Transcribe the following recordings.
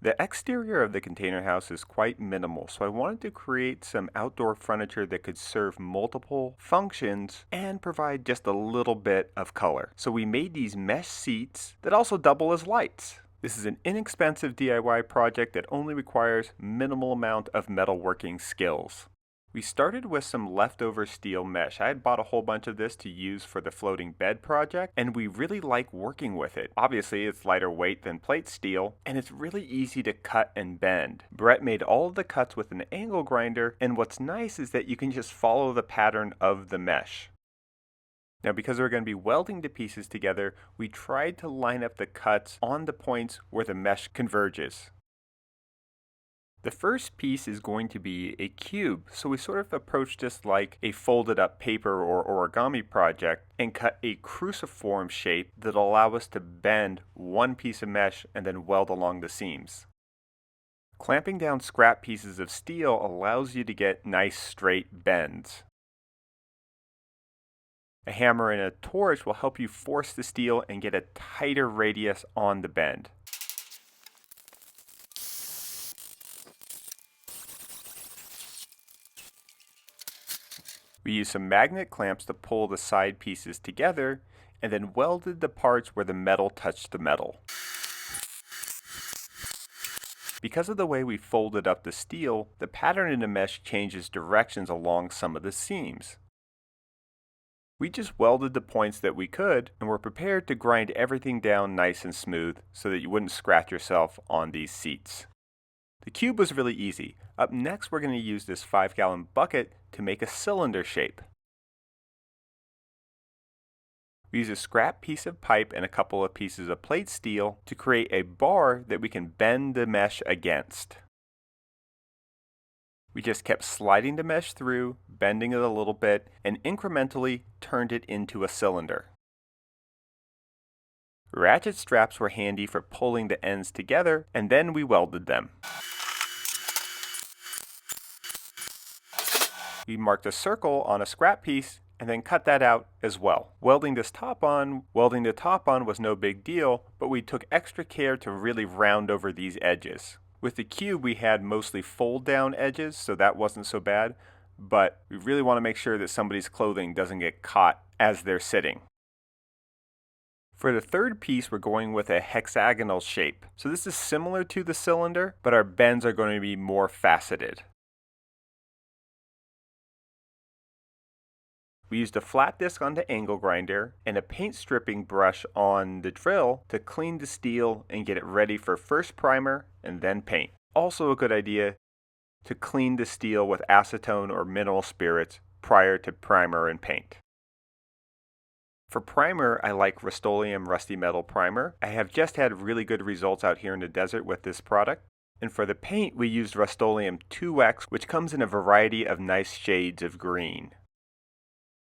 The exterior of the container house is quite minimal, so I wanted to create some outdoor furniture that could serve multiple functions and provide just a little bit of color. So we made these mesh seats that also double as lights. This is an inexpensive DIY project that only requires minimal amount of metalworking skills. We started with some leftover steel mesh. I had bought a whole bunch of this to use for the floating bed project, and we really like working with it. Obviously, it's lighter weight than plate steel, and it's really easy to cut and bend. Brett made all of the cuts with an angle grinder, and what's nice is that you can just follow the pattern of the mesh. Now, because we're going to be welding the pieces together, we tried to line up the cuts on the points where the mesh converges. The first piece is going to be a cube, so we sort of approached this like a folded up paper or origami project and cut a cruciform shape that'll allow us to bend one piece of mesh and then weld along the seams. Clamping down scrap pieces of steel allows you to get nice straight bends. A hammer and a torch will help you force the steel and get a tighter radius on the bend. We used some magnet clamps to pull the side pieces together and then welded the parts where the metal touched the metal. Because of the way we folded up the steel, the pattern in the mesh changes directions along some of the seams. We just welded the points that we could and were prepared to grind everything down nice and smooth so that you wouldn't scratch yourself on these seats. The cube was really easy. Up next, we're going to use this 5-gallon bucket to make a cylinder shape. We use a scrap piece of pipe and a couple of pieces of plate steel to create a bar that we can bend the mesh against. We just kept sliding the mesh through, bending it a little bit, and incrementally turned it into a cylinder. Ratchet straps were handy for pulling the ends together, and then we welded them. We marked a circle on a scrap piece and then cut that out as well. Welding the top on was no big deal, but we took extra care to really round over these edges. With the cube, we had mostly fold down edges, so that wasn't so bad, but we really want to make sure that somebody's clothing doesn't get caught as they're sitting. For the third piece, we're going with a hexagonal shape. So this is similar to the cylinder, but our bends are going to be more faceted. We used a flat disc on the angle grinder and a paint stripping brush on the drill to clean the steel and get it ready for first primer and then paint. Also a good idea to clean the steel with acetone or mineral spirits prior to primer and paint. For primer, I like Rust-Oleum Rusty Metal Primer. I have just had really good results out here in the desert with this product. And for the paint, we used Rust-Oleum 2X, which comes in a variety of nice shades of green.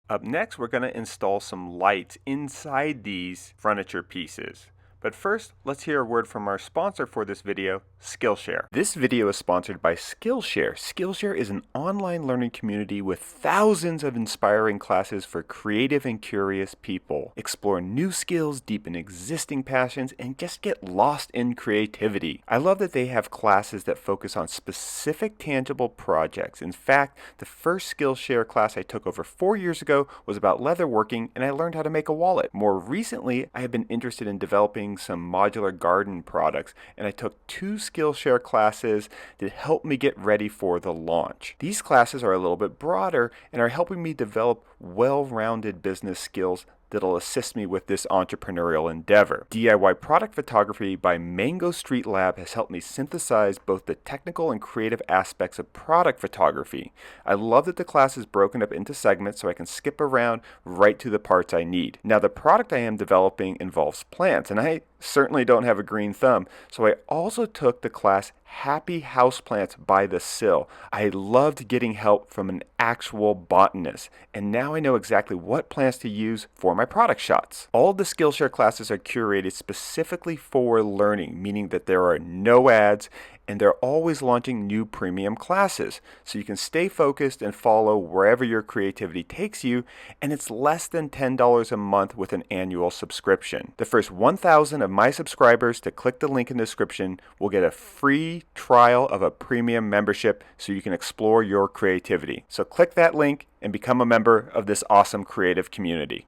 Up next, we're going to install some lights inside these furniture pieces. But first, let's hear a word from our sponsor for this video, Skillshare. This video is sponsored by Skillshare. Skillshare is an online learning community with thousands of inspiring classes for creative and curious people. Explore new skills, deepen existing passions, and just get lost in creativity. I love that they have classes that focus on specific tangible projects. In fact, the first Skillshare class I took over 4 years ago was about leatherworking, and I learned how to make a wallet. More recently, I have been interested in developing some modular garden products, and I took 2 Skillshare classes that helped me get ready for the launch. These classes are a little bit broader and are helping me develop well-rounded business skills that'll assist me with this entrepreneurial endeavor. DIY Product Photography by Mango Street Lab has helped me synthesize both the technical and creative aspects of product photography. I love that the class is broken up into segments so I can skip around right to the parts I need. Now, the product I am developing involves plants, and I certainly don't have a green thumb, so I also took the class Happy Houseplants by the Sill. I loved getting help from an actual botanist, and now I know exactly what plants to use for my product shots. All the Skillshare classes are curated specifically for learning, meaning that there are no ads And they're always launching new premium classes, so you can stay focused and follow wherever your creativity takes you, and it's less than $10 a month with an annual subscription. The first 1,000 of my subscribers to click the link in the description will get a free trial of a premium membership so you can explore your creativity. So click that link and become a member of this awesome creative community.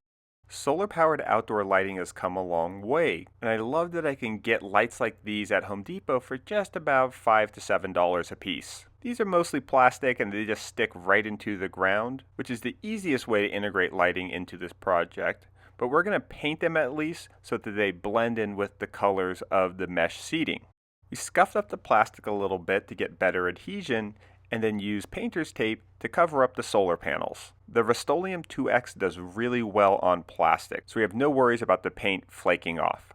Solar-powered outdoor lighting has come a long way, and I love that I can get lights like these at Home Depot for just about $5 to $7 a piece. These are mostly plastic and they just stick right into the ground, which is the easiest way to integrate lighting into this project, but we're going to paint them at least so that they blend in with the colors of the mesh seating. We scuffed up the plastic a little bit to get better adhesion, and then use painter's tape to cover up the solar panels. The Rust-Oleum 2X does really well on plastic, so we have no worries about the paint flaking off.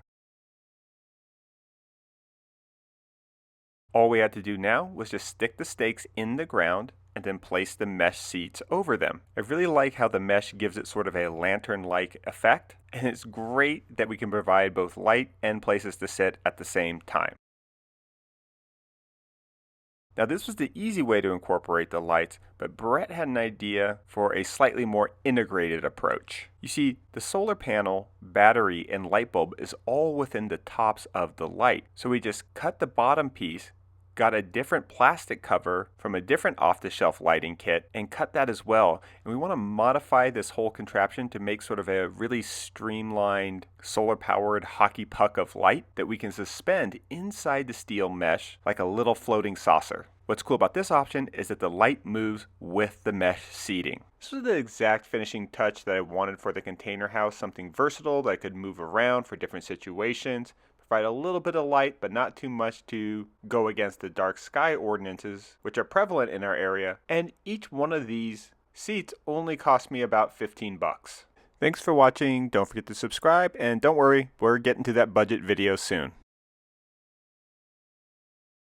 All we had to do now was just stick the stakes in the ground and then place the mesh seats over them. I really like how the mesh gives it sort of a lantern-like effect, and it's great that we can provide both light and places to sit at the same time. Now this was the easy way to incorporate the lights, but Brett had an idea for a slightly more integrated approach. You see, the solar panel, battery, and light bulb is all within the tops of the light. So we just cut the bottom piece, got a different plastic cover from a different off-the-shelf lighting kit, and cut that as well. And we want to modify this whole contraption to make sort of a really streamlined, solar-powered hockey puck of light that we can suspend inside the steel mesh like a little floating saucer. What's cool about this option is that the light moves with the mesh seating. This was the exact finishing touch that I wanted for the container house, something versatile that could move around for different situations. Provide a little bit of light, but not too much to go against the dark sky ordinances, which are prevalent in our area. And each one of these seats only cost me about 15 bucks. Thanks for watching. Don't forget to subscribe, and don't worry, we're getting to that budget video soon.